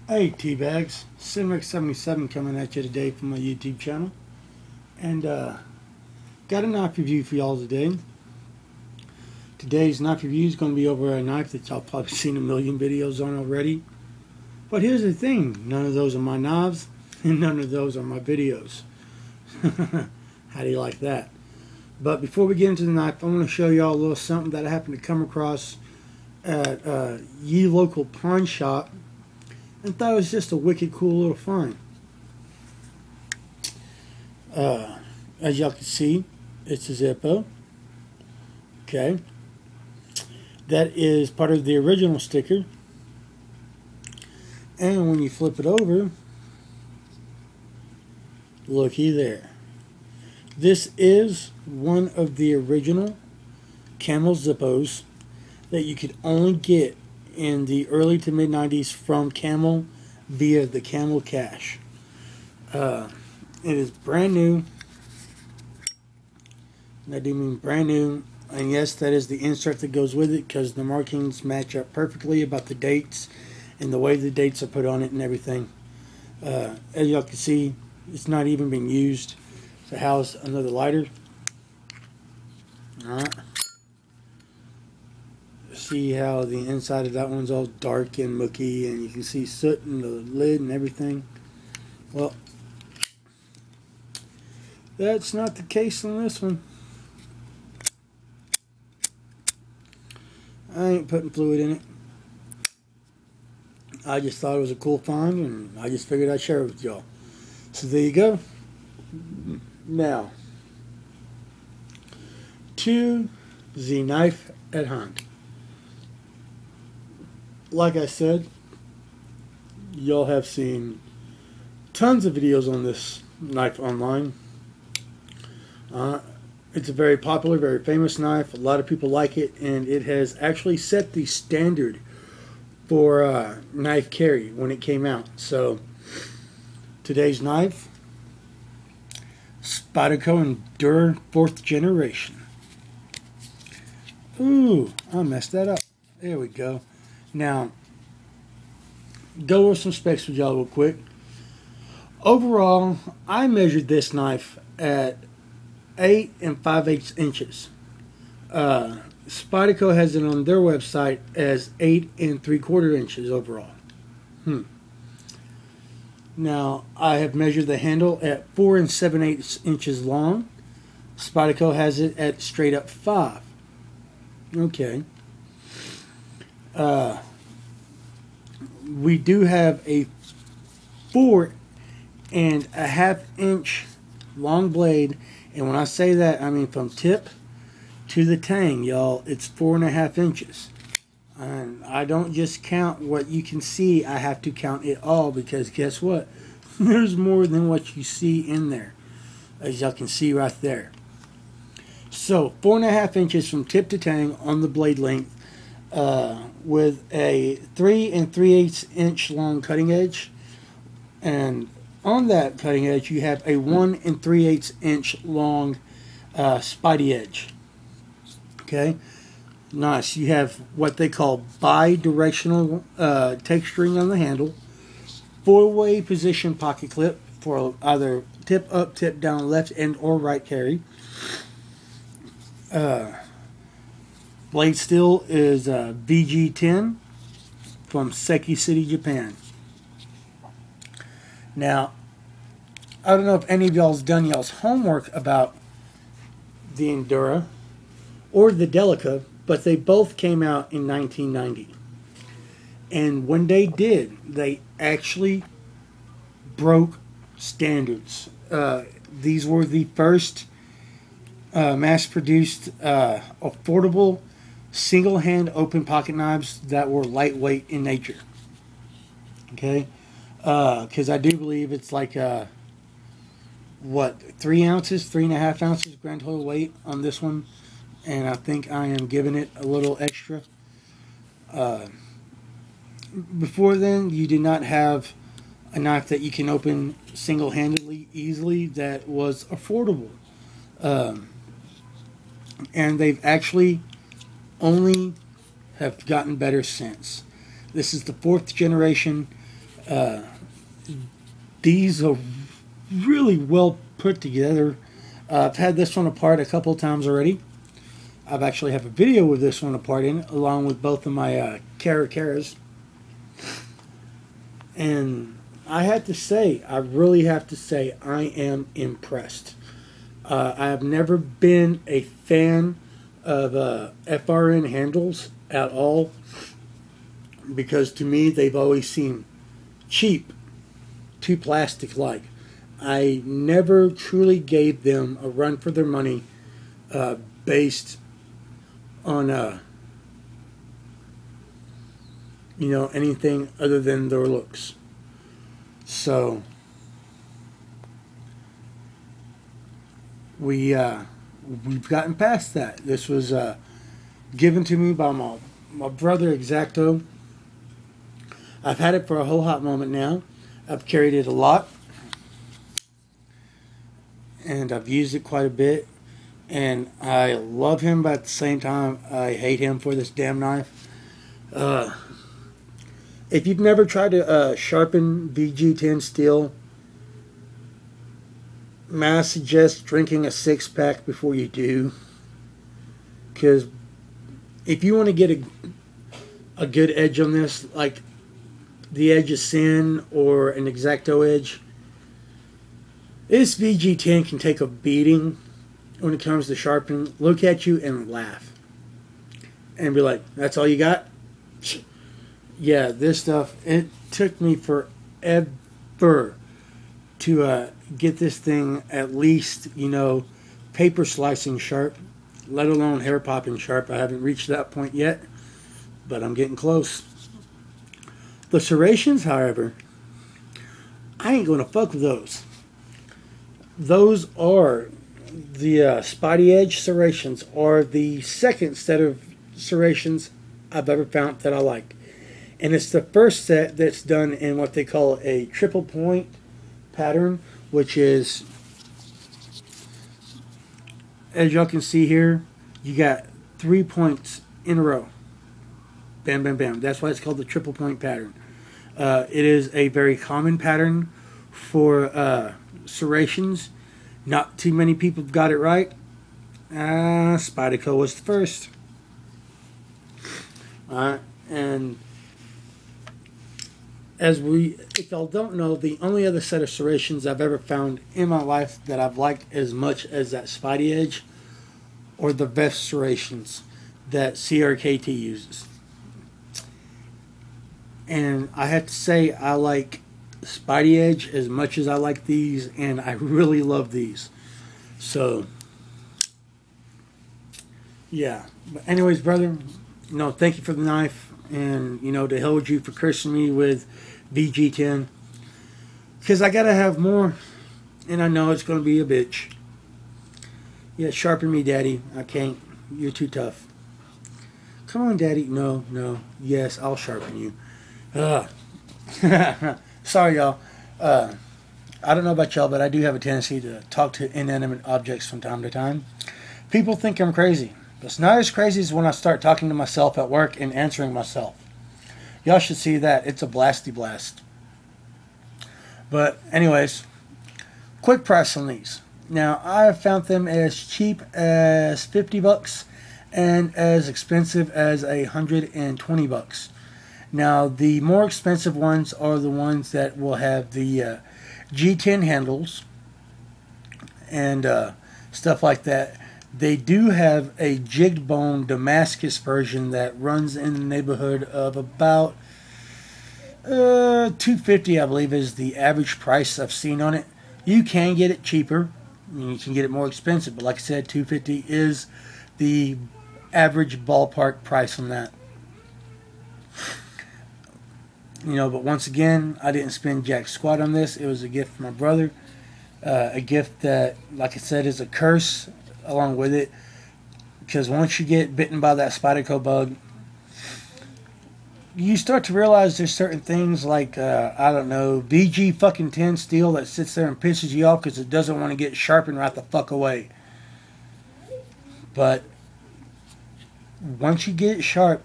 Hey T-Bags, Cinrex77 coming at you today from my YouTube channel, and got a knife review for y'all today. Today's knife review is going to be over a knife that y'all probably seen a million videos on already. But here's the thing, none of those are my knives, and none of those are my videos. How do you like that? But before we get into the knife, I want to show y'all a little something that I happened to come across at ye local pawn shop, and thought it was just a wicked cool little find. As y'all can see, it's a Zippo. Okay. That is part of the original sticker. And when you flip it over, looky there. This is one of the original Camel Zippos that you could only get in the early to mid 90s from Camel via the Camel Cash. It is brand new. And I do mean brand new. And yes, that is the insert that goes with it, because the markings match up perfectly about the dates and the way the dates are put on it and everything. As y'all can see, it's not even been used to house another lighter. Alright. See how the inside of that one's all dark and mucky, and you can see soot in the lid and everything. Well, that's not the case on this one. I ain't putting fluid in it. I just thought it was a cool find, and I just figured I'd share it with y'all. So there you go. Now, to the knife at hand. Like I said, y'all have seen tons of videos on this knife online. It's a very popular, very famous knife. A lot of people like it, and it has actually set the standard for knife carry when it came out. So today's knife, Spyderco Endura 4th generation. Ooh, I messed that up. There we go. Now, go over some specs with y'all real quick. Overall, I measured this knife at 8 5/8 inches. Spyderco has it on their website as 8 3/4 inches overall. Now, I have measured the handle at 4 7/8 inches long. Spyderco has it at straight up 5. Okay. We do have a 4 1/2 inch long blade, and when I say that, I mean from tip to the tang, y'all. It's 4 1/2 inches, and I don't just count what you can see. I have to count it all, because guess what? There's more than what you see in there, as y'all can see right there. So 4 1/2 inches from tip to tang on the blade length, with a 3 3/8 inch long cutting edge, and on that cutting edge you have a 1 3/8 inch long spidey edge. Okay, nice. You have what they call bi-directional texturing on the handle, 4-way position pocket clip for either tip up, tip down, left and or right carry. Blade steel is VG10 from Seki City, Japan. Now, I don't know if any of y'all's done y'all's homework about the Endura or the Delica, but they both came out in 1990. And when they did, they actually broke standards. These were the first mass-produced affordable single-hand open pocket knives that were lightweight in nature. Okay, because I do believe it's like 3 ounces, 3.5 ounces grand total weight on this one, and I think I am giving it a little extra. Before then, you did not have a knife that you can open single-handedly easily that was affordable. And they've actually only have gotten better since. This is the 4th generation These are really well put together. I've had this one apart a couple of times already. I've actually have a video with this one apart in, along with both of my Caras. And I have to say, I really have to say, I am impressed. I have never been a fan of FRN handles at all, because to me they've always seemed cheap, too plastic-like. I never truly gave them a run for their money based on anything other than their looks. So we've gotten past that. This was given to me by my brother Exacto. I've had it for a whole hot moment now. I've carried it a lot, and I've used it quite a bit, and I love him, but at the same time I hate him for this damn knife. If you've never tried to sharpen VG10 steel, may I suggest drinking a 6-pack before you do, because if you want to get a good edge on this, like the edge of Sin or an Exacto edge, this VG10 can take a beating when it comes to sharpening. Look at you and laugh and be like, that's all you got? Yeah, this stuff, it took me forever to get this thing at least, paper slicing sharp, let alone hair popping sharp. I haven't reached that point yet, but I'm getting close. The serrations, however, I ain't going to fuck with those. Those are the Spidey Edge serrations, are the second set of serrations I've ever found that I like. And it's the first set that's done in what they call a triple point pattern, which is, as y'all can see here, you got 3 points in a row. Bam, bam, bam. That's why it's called the triple point pattern. It is a very common pattern for serrations. Not too many people have got it right. Spyderco was the first. And if y'all don't know, the only other set of serrations I've ever found in my life that I've liked as much as that Spidey Edge or the Vest serrations that CRKT uses. And I have to say, I like Spidey Edge as much as I like these, and I really love these. So, yeah. But anyways, brother, thank you for the knife, and, to hell with you for cursing me with VG10. Because I gotta have more, and I know it's going to be a bitch. Yeah, sharpen me, Daddy. I can't. You're too tough. Come on, Daddy. No. Yes, I'll sharpen you. Sorry, y'all. I don't know about y'all, but I do have a tendency to talk to inanimate objects from time to time. People think I'm crazy. But it's not as crazy as when I start talking to myself at work and answering myself. Y'all should see that. It's a blasty blast. But anyways, quick price on these. Now, I have found them as cheap as $50 and as expensive as $120. Now, the more expensive ones are the ones that will have the G10 handles and stuff like that. They do have a jigged bone Damascus version that runs in the neighborhood of about $250, I believe, is the average price I've seen on it. You can get it cheaper. You can get it more expensive, but like I said, $250 is the average ballpark price on that. But once again, I didn't spend jack squat on this. It was a gift from my brother. A gift that, like I said, is a curse along with it. Because once you get bitten by that Spyderco bug, you start to realize there's certain things like, I don't know, VG fucking 10 steel that sits there and pisses you off because it doesn't want to get sharpened right the fuck away. But once you get it sharp,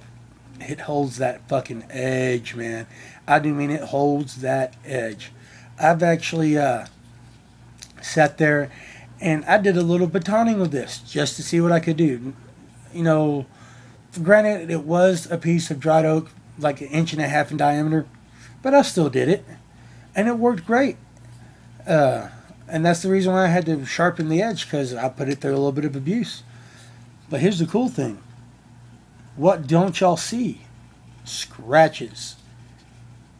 it holds that fucking edge, man. I do mean it holds that edge. I've actually sat there and I did a little batoning with this just to see what I could do. You know, granted, it was a piece of dried oak, like 1.5 inches in diameter, but I still did it, and it worked great. And that's the reason why I had to sharpen the edge, because I put it through a little bit of abuse. But here's the cool thing. What don't y'all see? Scratches.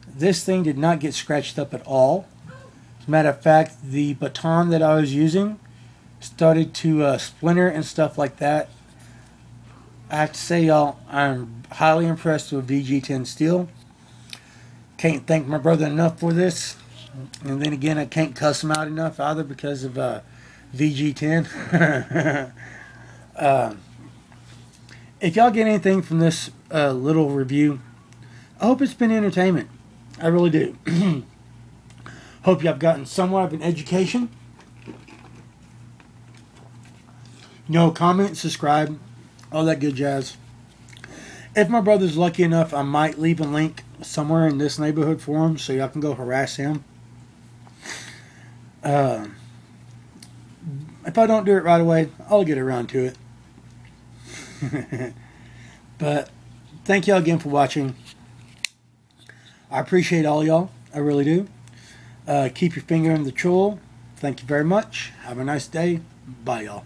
This thing did not get scratched up at all. As a matter of fact, the baton that I was using started to splinter and stuff like that. I have to say, y'all, I'm highly impressed with VG10 steel. Can't thank my brother enough for this. And then again, I can't cuss him out enough either because of VG10. If y'all get anything from this little review, I hope it's been entertainment. I really do. Hope y'all have gotten somewhat of an education. Comment, subscribe, all that good jazz. If my brother's lucky enough, I might leave a link somewhere in this neighborhood for him so y'all can go harass him. If I don't do it right away, I'll get around to it. But thank y'all again for watching. I appreciate all y'all. I really do. Keep your finger in the chool. Thank you very much. Have a nice day. Bye, y'all.